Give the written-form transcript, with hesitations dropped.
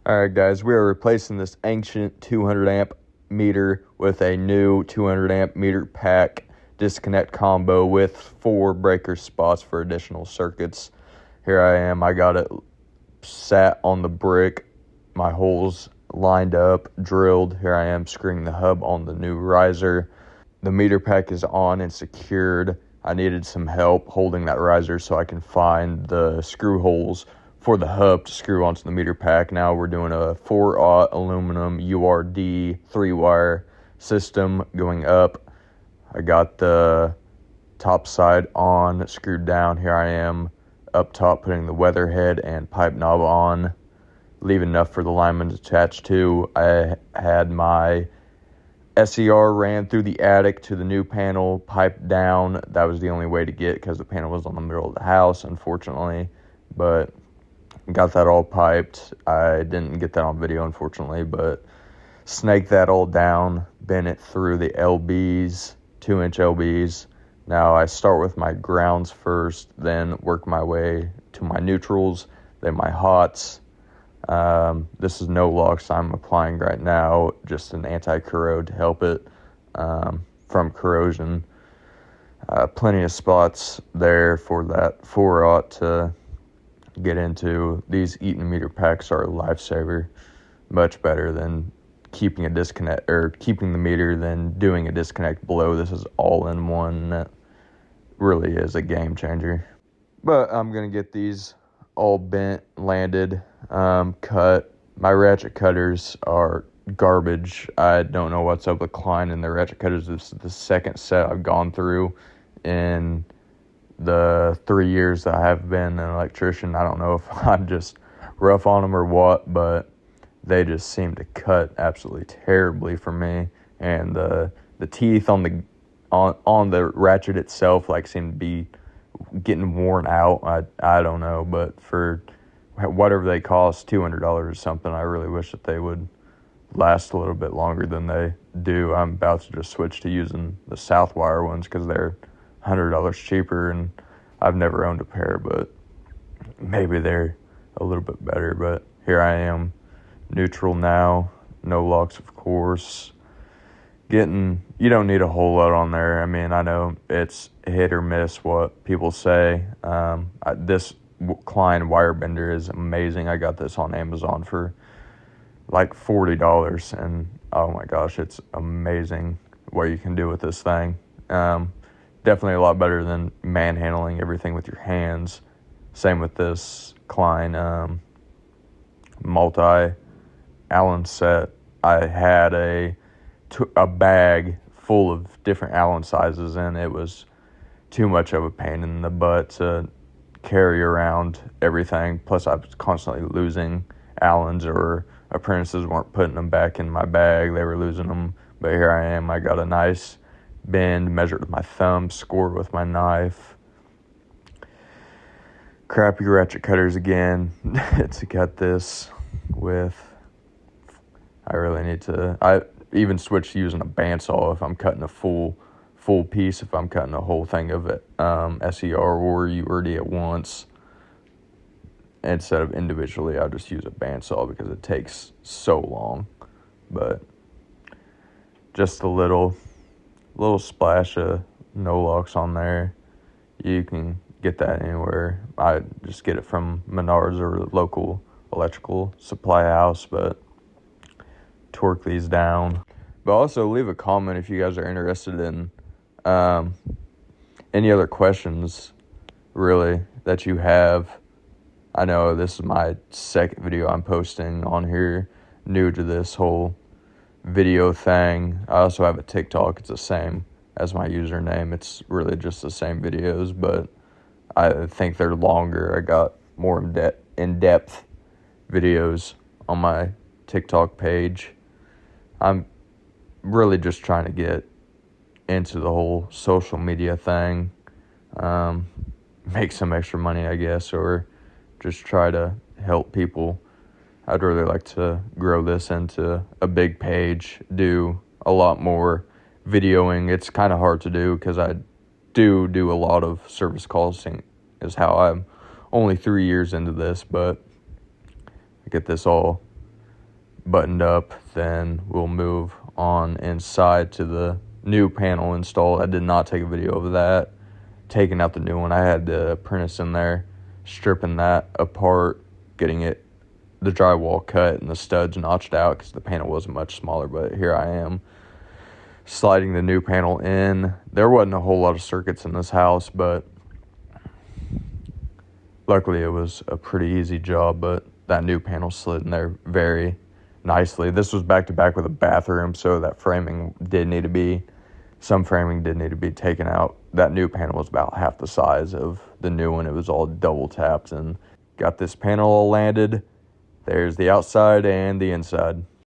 Alright guys, we are replacing this ancient 200 amp meter with a new 200 amp meter pack disconnect combo with 4 breaker spots for additional circuits. Here I am, I got it sat on the brick, my holes lined up, drilled. Here I am screwing the hub on the new riser. The meter pack is on and secured. I needed some help holding that riser so I can find the screw holes for the hub to screw onto the meter pack. Now we're doing a 4/0 aluminum URD 3-wire system going up. I got the top side on, screwed down. Here I am up top putting the weather head and pipe knob on, leaving enough for the lineman to attach to. I had my SCR ran through the attic to the new panel, piped down. That was the only way to get because the panel was on the middle of the house, unfortunately. But got that all piped. I didn't get that on video, unfortunately, but snaked that all down, bent it through the LBs, 2-inch LBs. Now I start with my grounds first, then work my way to my neutrals, then my hots. This is no locks I'm applying right now, just an anti-corrode to help it from corrosion. Plenty of spots there for that 4/0 to get into. These Eaton meter packs are a lifesaver, much better than keeping a disconnect or keeping the meter than doing a disconnect below. This is all in one. That really is a game changer. But I'm gonna get these all bent, landed, cut. My ratchet cutters are garbage. I don't know what's up with Klein and their ratchet cutters. This is the second set I've gone through in the 3 years that I have been an electrician. I don't know if I'm just rough on them or what, but they just seem to cut absolutely terribly for me. And the teeth on the ratchet itself seem to be getting worn out. I don't know, but for whatever they cost, $200 or something, I really wish that they would last a little bit longer than they do. I'm about to just switch to using the Southwire ones because they're $100 cheaper, and I've never owned a pair, but maybe they're a little bit better. But here I am, neutral now, no locks, of course. You don't need a whole lot on there. I mean, I know it's hit or miss what people say. This Klein wire bender is amazing. I got this on Amazon for $40, and oh my gosh, it's amazing what you can do with this thing. Definitely a lot better than manhandling everything with your hands. Same with this Klein multi-Allen set. I had a bag full of different Allen sizes, and it was too much of a pain in the butt to carry around everything. Plus, I was constantly losing Allens, or apprentices weren't putting them back in my bag. They were losing them. But here I am. I got a nice bend, measured with my thumb, scored with my knife. Crappy ratchet cutters again to cut this with. I really need to. I even switched to using a bandsaw if I'm cutting a full piece. If I'm cutting a whole thing of it, SER or URD at once, instead of individually, I'll just use a bandsaw because it takes so long. But just a little splash of no locks on there. You can get that anywhere. I just get it from Menards or the local electrical supply house, but torque these down. But also leave a comment if you guys are interested in any other questions really that you have. I know this is my second video I'm posting on here, new to this whole video thing. I also have a TikTok. It's the same as my username. It's really just the same videos, but I think they're longer. I got more in-depth videos on my TikTok page. I'm really just trying to get into the whole social media thing, make some extra money, I guess, or just try to help people. I'd really like to grow this into a big page, do a lot more videoing. It's kind of hard to do because I do a lot of service calls, is how I'm only 3 years into this, but I get this all buttoned up, then we'll move on inside to the new panel install. I did not take a video of that. Taking out the new one, I had the apprentice in there, stripping that apart, getting the drywall cut and the studs notched out because the panel wasn't much smaller, but here I am sliding the new panel in. There wasn't a whole lot of circuits in this house, but luckily it was a pretty easy job, but that new panel slid in there very nicely. This was back to back with a bathroom, so that some framing did need to be taken out. That new panel was about half the size of the new one. It was all double tapped, and got this panel all landed. There's the outside and the inside.